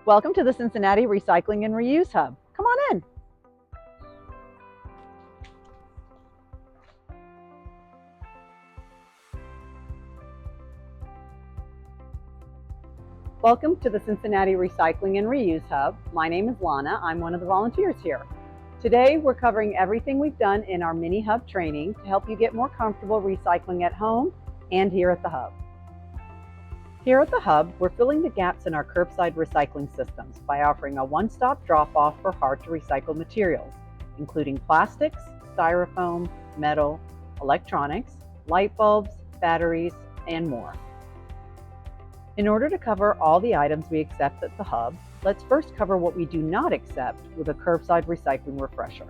Welcome to the Cincinnati Recycling and Reuse Hub. Come on in. Welcome to the Cincinnati Recycling and Reuse Hub. My name is Lana. I'm one of the volunteers here. Today, we're covering everything we've done in our mini hub training to help you get more comfortable recycling at home and here at the hub. Here at the hub, we're filling the gaps in our curbside recycling systems by offering a one-stop drop-off for hard-to-recycle materials, including plastics, styrofoam, metal, electronics, light bulbs, batteries, and more. In order to cover all the items we accept at the hub, let's first cover what we do not accept with a curbside recycling refresher.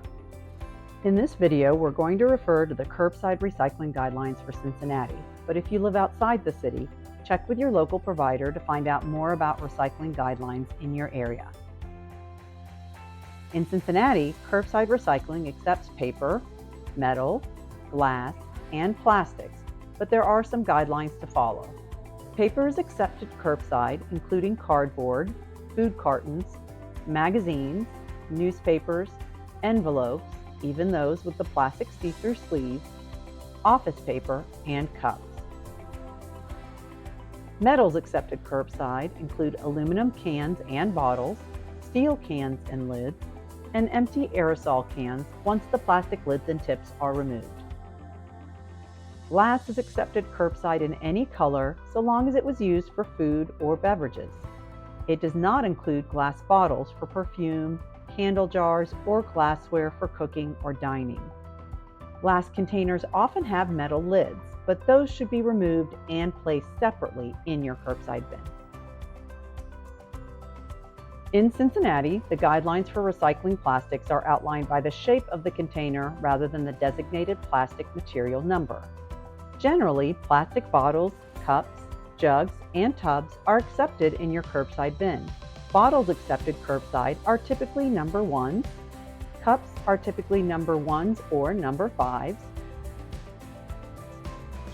In this video, we're going to refer to the curbside recycling guidelines for Cincinnati, but if you live outside the city, check with your local provider to find out more about recycling guidelines in your area. In Cincinnati, curbside recycling accepts paper, metal, glass, and plastics, but there are some guidelines to follow. Paper is accepted curbside, including cardboard, food cartons, magazines, newspapers, envelopes, even those with the plastic see-through sleeves, office paper, and cups. Metals accepted curbside include aluminum cans and bottles, steel cans and lids, and empty aerosol cans once the plastic lids and tips are removed. Glass is accepted curbside in any color so long as it was used for food or beverages. It does not include glass bottles for perfume, candle jars, or glassware for cooking or dining. Glass containers often have metal lids, but those should be removed and placed separately in your curbside bin. In Cincinnati, the guidelines for recycling plastics are outlined by the shape of the container rather than the designated plastic material number. Generally, plastic bottles, cups, jugs, and tubs are accepted in your curbside bin. Bottles accepted curbside are typically number 1s, cups are typically number 1s or number 5s,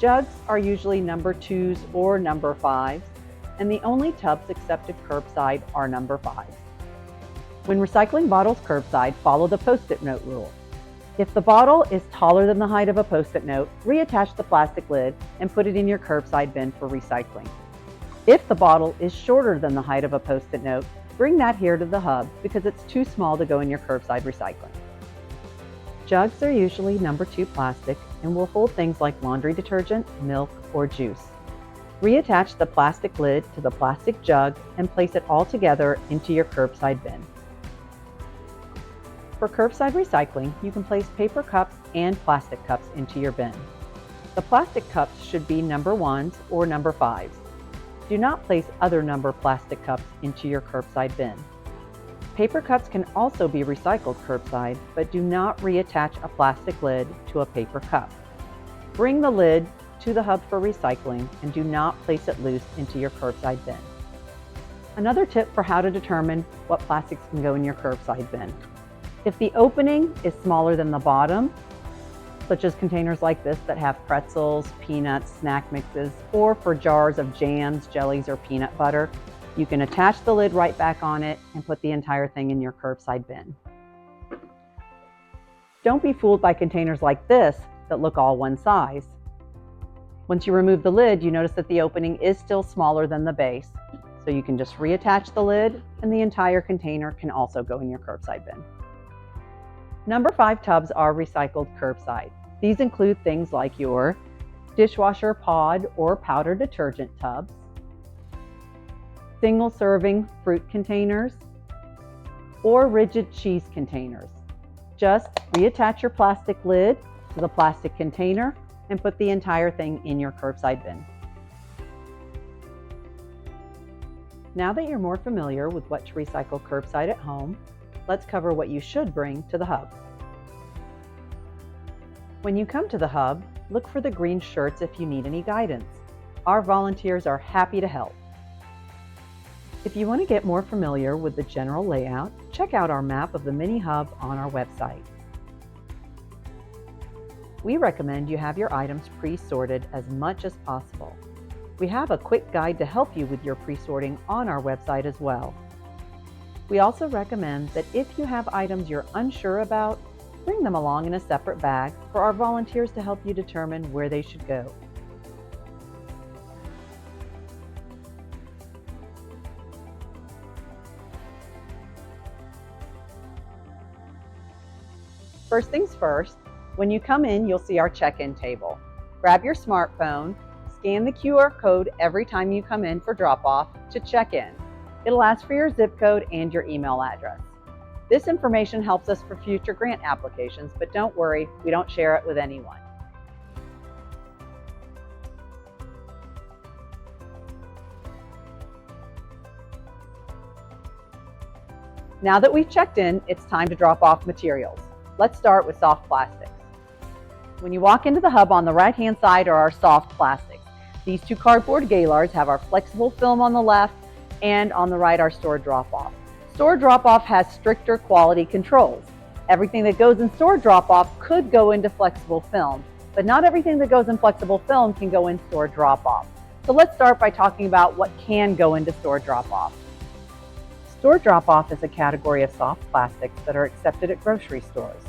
jugs are usually number 2s or number 5s, and the only tubs accepted curbside are number 5s. When recycling bottles curbside, follow the Post-it note rule. If the bottle is taller than the height of a Post-it note, reattach the plastic lid and put it in your curbside bin for recycling. If the bottle is shorter than the height of a Post-it note, bring that here to the hub because it's too small to go in your curbside recycling. Jugs are usually number 2 plastic and will hold things like laundry detergent, milk, or juice. Reattach the plastic lid to the plastic jug and place it all together into your curbside bin. For curbside recycling, you can place paper cups and plastic cups into your bin. The plastic cups should be number 1s or number 5s. Do not place other number plastic cups into your curbside bin. Paper cups can also be recycled curbside, but do not reattach a plastic lid to a paper cup. Bring the lid to the hub for recycling and do not place it loose into your curbside bin. Another tip for how to determine what plastics can go in your curbside bin. If the opening is smaller than the bottom, such as containers like this that have pretzels, peanuts, snack mixes, or for jars of jams, jellies, or peanut butter, you can attach the lid right back on it and put the entire thing in your curbside bin. Don't be fooled by containers like this that look all one size. Once you remove the lid, you notice that the opening is still smaller than the base, so you can just reattach the lid and the entire container can also go in your curbside bin. Number 5 tubs are recycled curbside. These include things like your dishwasher pod or powder detergent tubs, single-serving fruit containers, or rigid cheese containers. Just reattach your plastic lid to the plastic container and put the entire thing in your curbside bin. Now that you're more familiar with what to recycle curbside at home, let's cover what you should bring to the hub. When you come to the hub, look for the green shirts if you need any guidance. Our volunteers are happy to help. If you want to get more familiar with the general layout, check out our map of the mini hub on our website. We recommend you have your items pre-sorted as much as possible. We have a quick guide to help you with your pre-sorting on our website as well. We also recommend that if you have items you're unsure about, bring them along in a separate bag for our volunteers to help you determine where they should go. First things first, when you come in, you'll see our check-in table. Grab your smartphone, scan the QR code every time you come in for drop-off to check in. It'll ask for your zip code and your email address. This information helps us for future grant applications, but don't worry, we don't share it with anyone. Now that we've checked in, it's time to drop off materials. Let's start with soft plastics. When you walk into the hub, on the right-hand side are our soft plastics. These two cardboard gaylords have our flexible film on the left, and on the right our store drop-off. Store drop-off has stricter quality controls. Everything that goes in store drop-off could go into flexible film, but not everything that goes in flexible film can go in store drop-off. So let's start by talking about what can go into store drop-off. Store drop-off is a category of soft plastics that are accepted at grocery stores.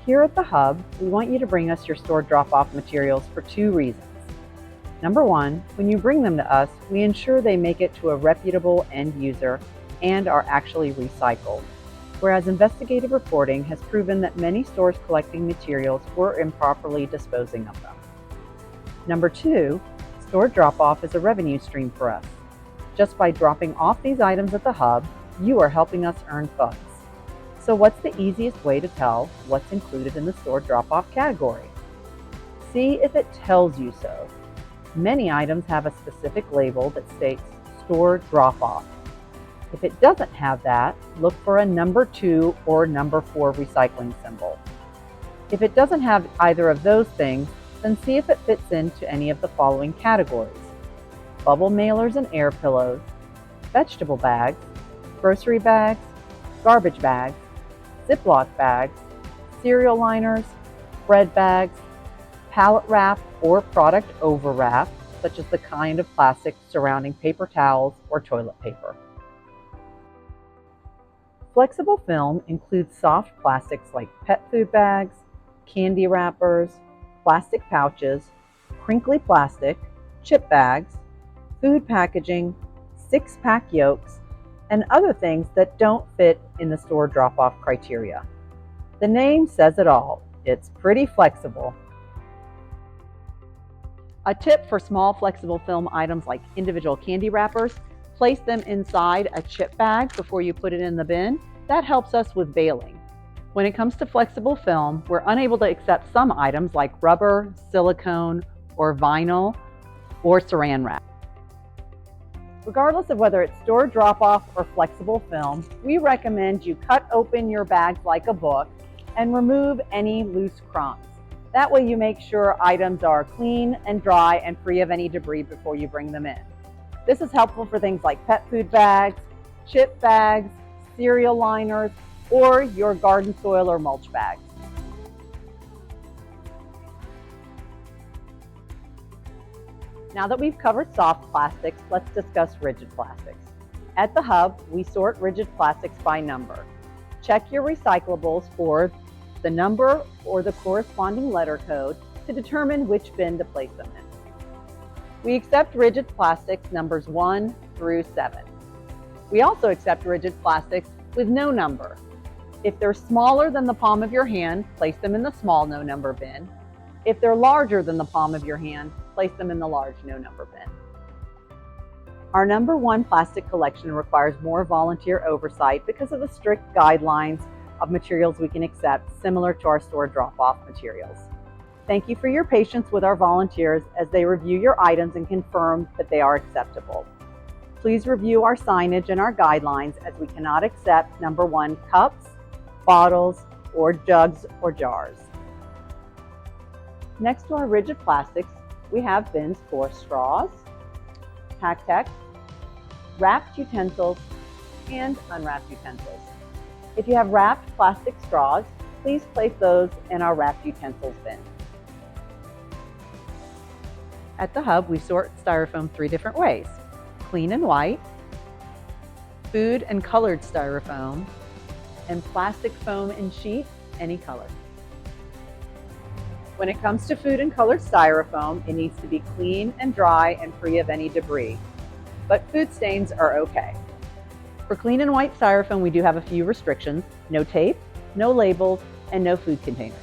Here at the hub, we want you to bring us your store drop-off materials for two reasons. Number one, when you bring them to us, we ensure they make it to a reputable end user and are actually recycled, whereas investigative reporting has proven that many stores collecting materials were improperly disposing of them. Number two, store drop-off is a revenue stream for us. Just by dropping off these items at the hub, you are helping us earn funds. So what's the easiest way to tell what's included in the store drop-off category? See if it tells you so. Many items have a specific label that states store drop-off. If it doesn't have that, look for a number 2 or number 4 recycling symbol. If it doesn't have either of those things, then see if it fits into any of the following categories: bubble mailers and air pillows, vegetable bags, grocery bags, garbage bags, Ziploc bags, cereal liners, bread bags, pallet wrap or product overwrap, such as the kind of plastic surrounding paper towels or toilet paper. Flexible film includes soft plastics like pet food bags, candy wrappers, plastic pouches, crinkly plastic, chip bags, food packaging, six-pack yolks, and other things that don't fit in the store drop-off criteria. The name says it all. It's pretty flexible. A tip for small flexible film items like individual candy wrappers: place them inside a chip bag before you put it in the bin. That helps us with baling. When it comes to flexible film, we're unable to accept some items like rubber, silicone, or vinyl, or saran wrap. Regardless of whether it's store drop-off or flexible film, we recommend you cut open your bags like a book and remove any loose crumbs. That way you make sure items are clean and dry and free of any debris before you bring them in. This is helpful for things like pet food bags, chip bags, cereal liners, or your garden soil or mulch bags. Now that we've covered soft plastics, let's discuss rigid plastics. At the hub, we sort rigid plastics by number. Check your recyclables for the number or the corresponding letter code to determine which bin to place them in. We accept rigid plastics numbers 1 through 7. We also accept rigid plastics with no number. If they're smaller than the palm of your hand, place them in the small no number bin. If they're larger than the palm of your hand, place them in the large no number bin. Our number 1 plastic collection requires more volunteer oversight because of the strict guidelines of materials we can accept, similar to our store drop-off materials. Thank you for your patience with our volunteers as they review your items and confirm that they are acceptable. Please review our signage and our guidelines, as we cannot accept number 1 cups, bottles, or jugs or jars. Next to our rigid plastics, we have bins for straws, Pack-Tex, wrapped utensils, and unwrapped utensils. If you have wrapped plastic straws, please place those in our wrapped utensils bin. At the hub, we sort styrofoam 3 different ways: clean and white, food and colored styrofoam, and plastic foam and sheets, any color. When it comes to food and colored styrofoam, it needs to be clean and dry and free of any debris, but food stains are okay. For clean and white styrofoam, we do have a few restrictions: no tape, no labels, and no food containers.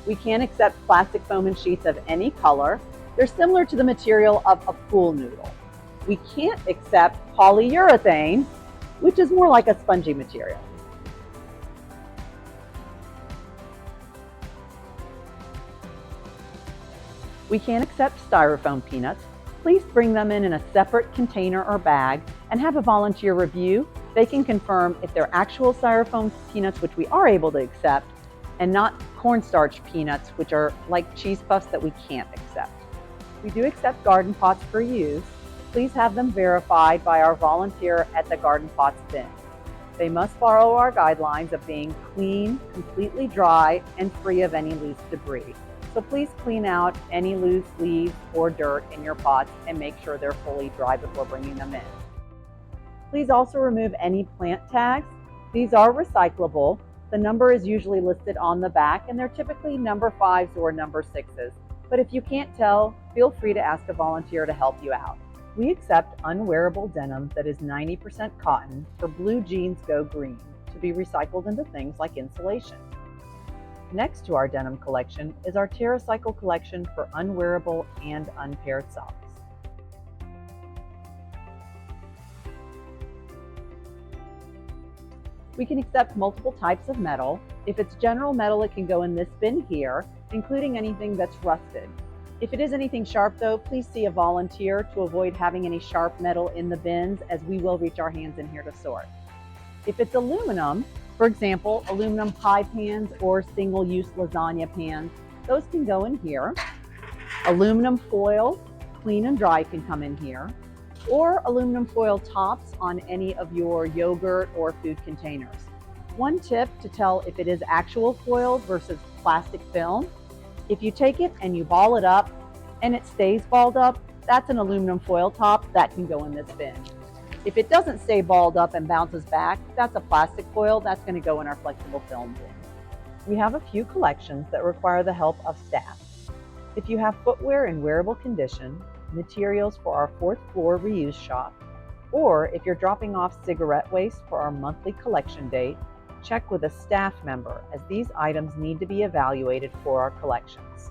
We can accept plastic foam and sheets of any color. They're similar to the material of a pool noodle. We can't accept polyurethane, which is more like a spongy material. We can accept styrofoam peanuts. Please bring them in a separate container or bag and have a volunteer review. They can confirm if they're actual styrofoam peanuts, which we are able to accept, and not cornstarch peanuts, which are like cheese puffs that we can't accept. We do accept garden pots for use. Please have them verified by our volunteer at the garden pots bin. They must follow our guidelines of being clean, completely dry, and free of any loose debris. So please clean out any loose leaves or dirt in your pots and make sure they're fully dry before bringing them in. Please also remove any plant tags. These are recyclable. The number is usually listed on the back, and they're typically number 5s or number 6s. But if you can't tell, feel free to ask a volunteer to help you out. We accept unwearable denim that is 90% cotton for Blue Jeans Go Green to be recycled into things like insulation. Next to our denim collection is our Terracycle collection for unwearable and unpaired socks. We can accept multiple types of metal. If it's general metal, it can go in this bin here, including anything that's rusted. If it is anything sharp though, please see a volunteer to avoid having any sharp metal in the bins, as we will reach our hands in here to sort. If it's aluminum, for example, aluminum pie pans or single-use lasagna pans, those can go in here. Aluminum foil, clean and dry, can come in here, or aluminum foil tops on any of your yogurt or food containers. One tip to tell if it is actual foil versus plastic film: if you take it and you ball it up and it stays balled up, that's an aluminum foil top that can go in this bin. If it doesn't stay balled up and bounces back, that's a plastic foil that's going to go in our flexible film bin. We have a few collections that require the help of staff. If you have footwear in wearable condition, materials for our 4th floor reuse shop, or if you're dropping off cigarette waste for our monthly collection date, check with a staff member, as these items need to be evaluated for our collections.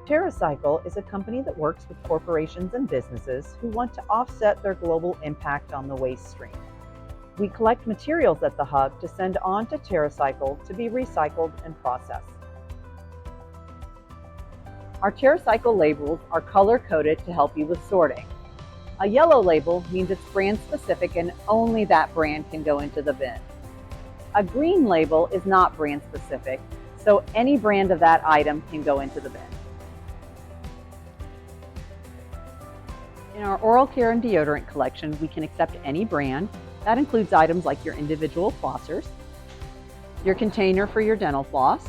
Terracycle is a company that works with corporations and businesses who want to offset their global impact on the waste stream. We collect materials at the hub to send on to Terracycle to be recycled and processed. Our Terracycle labels are color-coded to help you with sorting. A yellow label means it's brand specific and only that brand can go into the bin. A green label is not brand specific, so any brand of that item can go into the bin. In our oral care and deodorant collection, we can accept any brand. That includes items like your individual flossers, your container for your dental floss,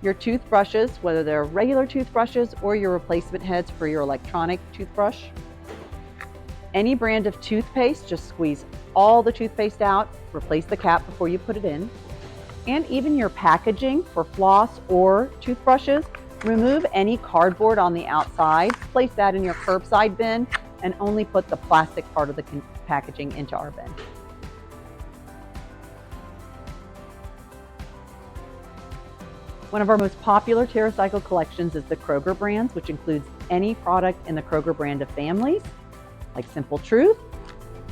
your toothbrushes, whether they're regular toothbrushes or your replacement heads for your electronic toothbrush. Any brand of toothpaste, just squeeze all the toothpaste out, replace the cap before you put it in. And even your packaging for floss or toothbrushes, remove any cardboard on the outside, place that in your curbside bin, and only put the plastic part of the packaging into our bin. One of our most popular Terracycle collections is the Kroger brands, which includes any product in the Kroger brand of families, like Simple Truth,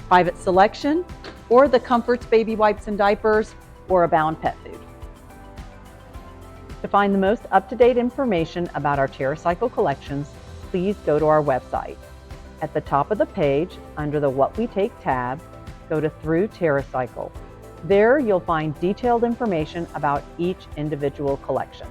Private Selection, or the Comforts baby wipes and diapers, or Abound pet food. To find the most up-to-date information about our Terracycle collections, please go to our website. At the top of the page, under the What We Take tab, go to Through Terracycle. There you'll find detailed information about each individual collection.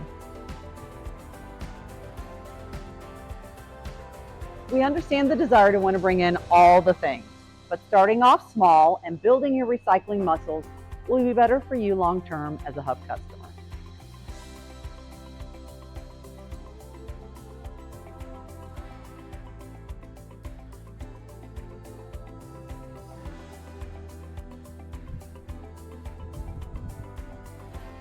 We understand the desire to want to bring in all the things, but starting off small and building your recycling muscles will be better for you long-term as a Hub customer.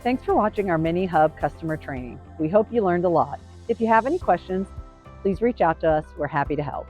Thanks for watching our Mini Hub customer training. We hope you learned a lot. If you have any questions, please reach out to us. We're happy to help.